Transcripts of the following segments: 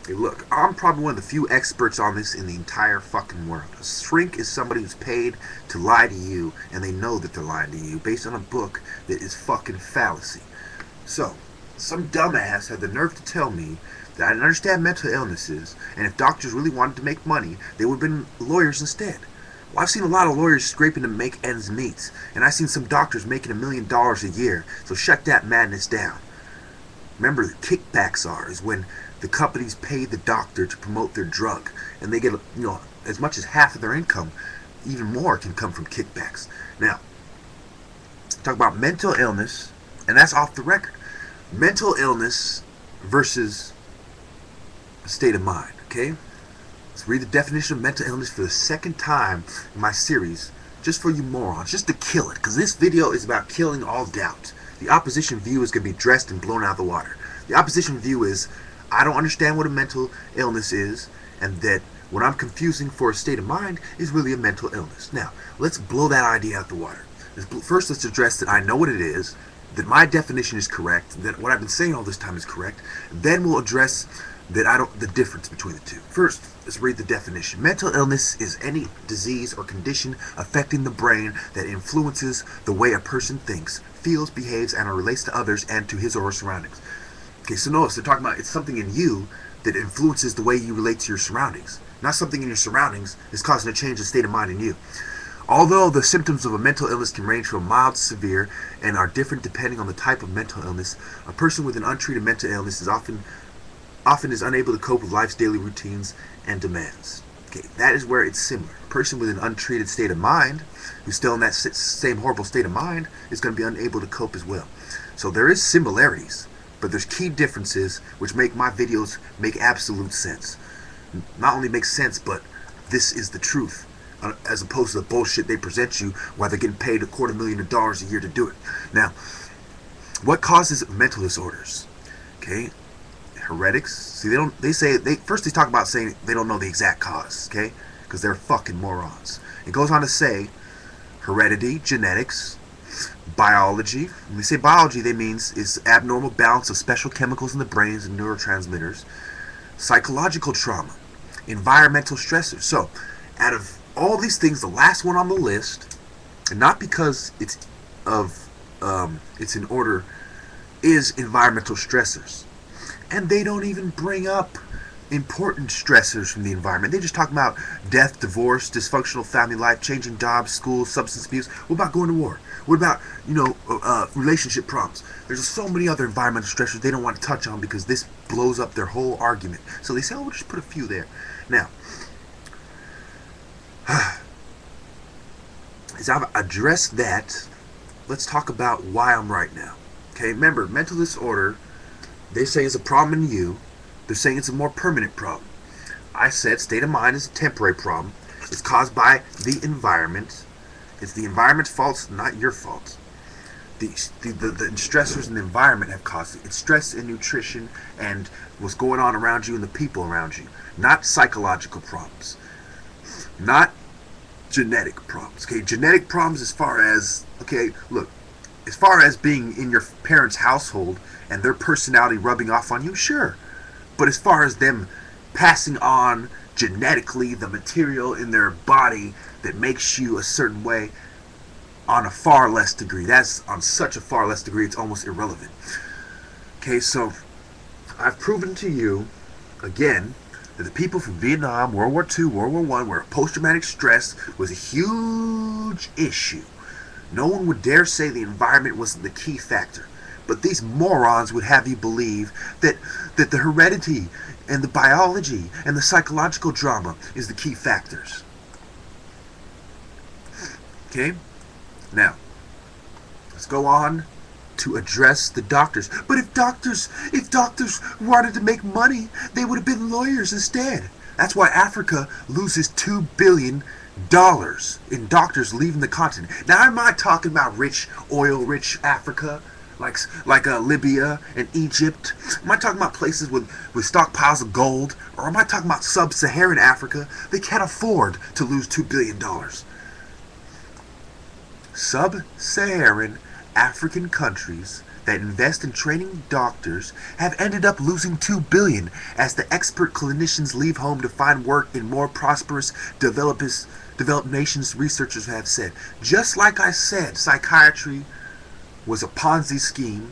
Hey, look, I'm probably one of the few experts on this in the entire fucking world. A shrink is somebody who's paid to lie to you, and they know that they're lying to you based on a book that is fucking fallacy. So, some dumbass had the nerve to tell me that I didn't understand mental illnesses, and if doctors really wanted to make money, they would have been lawyers instead. Well, I've seen a lot of lawyers scraping to make ends meet, and I've seen some doctors making $1 million a year, so shut that madness down. Remember, the kickbacks is when the companies pay the doctor to promote their drug, and they get as much as half of their income. Even more can come from kickbacks. Now, talk about mental illness, and that's off the record. Mental illness versus a state of mind. Okay, let's read the definition of mental illness for the second time in my series, just for you morons, just to kill it, because this video is about killing all doubt. The opposition view is going to be dressed and blown out of the water. The opposition view is, I don't understand what a mental illness is, and that what I'm confusing for a state of mind is really a mental illness. Now, let's blow that idea out the water. First, let's address that I know what it is, that my definition is correct, that what I've been saying all this time is correct. Then we'll address that the difference between the two. First, let's read the definition. Mental illness is any disease or condition affecting the brain that influences the way a person thinks, feels, behaves, and relates to others and to his or her surroundings. Okay, so notice they're talking about it's something in you that influences the way you relate to your surroundings. Not something in your surroundings is causing a change in state of mind in you. Although the symptoms of a mental illness can range from mild to severe and are different depending on the type of mental illness, a person with an untreated mental illness is often is unable to cope with life's daily routines and demands. Okay, that is where it's similar. A person with an untreated state of mind, who's still in that same horrible state of mind, is going to be unable to cope as well. So there is similarities, but there's key differences which make my videos make absolute sense. Not only make sense, but this is the truth, as opposed to the bullshit they present you while they're getting paid $250,000 a year to do it. Now, what causes mental disorders? Okay, heretics. See, they talk about saying they don't know the exact cause, okay? Because they're fucking morons. It goes on to say heredity, genetics, biology. When they say biology, they means is abnormal balance of special chemicals in the brains and neurotransmitters, psychological trauma, environmental stressors. So, out of all these things, the last one on the list, and not because it's in order, is environmental stressors. And they don't even bring up important stressors from the environment. They just talk about death, divorce, dysfunctional family life, changing jobs, schools, substance abuse. What about going to war? What about, relationship problems? There's so many other environmental stressors they don't want to touch on because this blows up their whole argument. So they say, we'll just put a few there. Now, as I've addressed that, let's talk about why I'm right now. Okay, remember, mental disorder, they say is a problem in you. They're saying it's a more permanent problem. I said state of mind is a temporary problem. It's caused by the environment. It's the environment's fault, not your fault. The stressors in the environment have caused it. It's stress and nutrition and what's going on around you and the people around you. Not psychological problems. Not genetic problems. Okay, genetic problems as far as, as far as being in your parents' household and their personality rubbing off on you, sure. But as far as them passing on genetically the material in their body that makes you a certain way, on a far less degree. That's on such a far less degree, it's almost irrelevant. Okay, so I've proven to you, again, that the people from Vietnam, World War II, World War I, where post-traumatic stress was a huge issue. No one would dare say the environment wasn't the key factor. But these morons would have you believe that the heredity and the biology and the psychological drama is the key factors. Okay? Now, let's go on to address the doctors. But if doctors wanted to make money, they would have been lawyers instead. That's why Africa loses $2 billion in doctors leaving the continent. Now, I'm not talking about oil-rich Africa, like Libya and Egypt. Am I talking about places with stockpiles of gold? Or am I talking about sub-Saharan Africa? They can't afford to lose $2 billion. Sub-Saharan African countries that invest in training doctors have ended up losing $2 billion as the expert clinicians leave home to find work in more prosperous developed nations, researchers have said. Just like I said, psychiatry was a Ponzi scheme.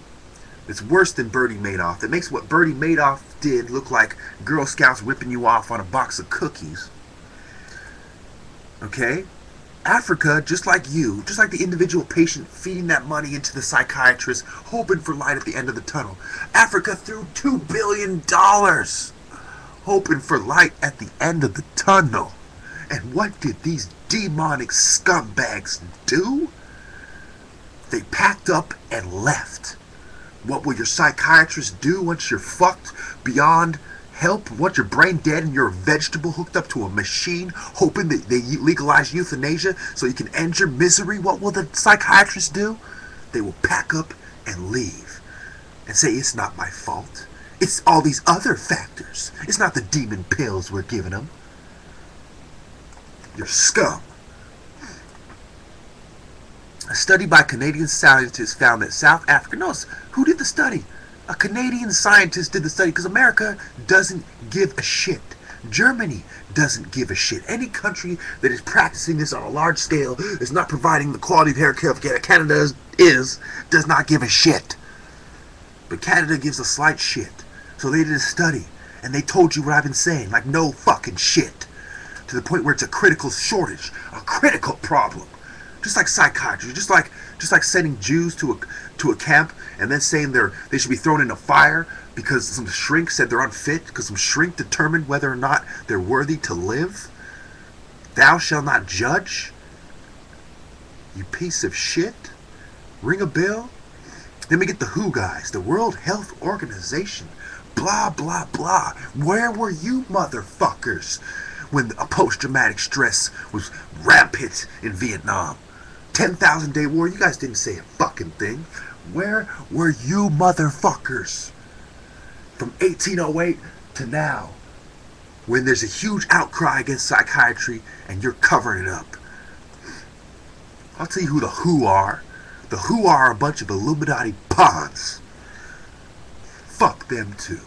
It's worse than Bernie Madoff. It makes what Bernie Madoff did look like Girl Scouts ripping you off on a box of cookies. Okay? Africa, just like you, just like the individual patient feeding that money into the psychiatrist, hoping for light at the end of the tunnel. Africa threw $2 billion hoping for light at the end of the tunnel. And what did these demonic scumbags do? They packed up and left. What will your psychiatrist do once you're fucked beyond help? Once you're brain dead and you're a vegetable hooked up to a machine, hoping that they legalize euthanasia so you can end your misery? What will the psychiatrist do? They will pack up and leave and say, it's not my fault. It's all these other factors. It's not the demon pills we're giving them. You're scum. A study by Canadian scientists found that South Africa, notice, who did the study? A Canadian scientist did the study because America doesn't give a shit. Germany doesn't give a shit. Any country that is practicing this on a large scale, is not providing the quality of health care Canada does not give a shit. But Canada gives a slight shit. So they did a study, and they told you what I've been saying, like no fucking shit. To the point where it's a critical shortage, a critical problem. Just like psychiatry, just like sending Jews to a camp and then saying they should be thrown in a fire because some shrink said they're unfit, because some shrink determined whether or not they're worthy to live. Thou shalt not judge. You piece of shit. Ring a bell. Then we get the WHO guys, the World Health Organization. Blah, blah, blah. Where were you motherfuckers when a post-traumatic stress was rampant in Vietnam? 10,000 Day War, you guys didn't say a fucking thing. Where were you motherfuckers? From 1808 to now, when there's a huge outcry against psychiatry and you're covering it up. I'll tell you who the WHO are. The WHO are a bunch of illuminati pawns. Fuck them too.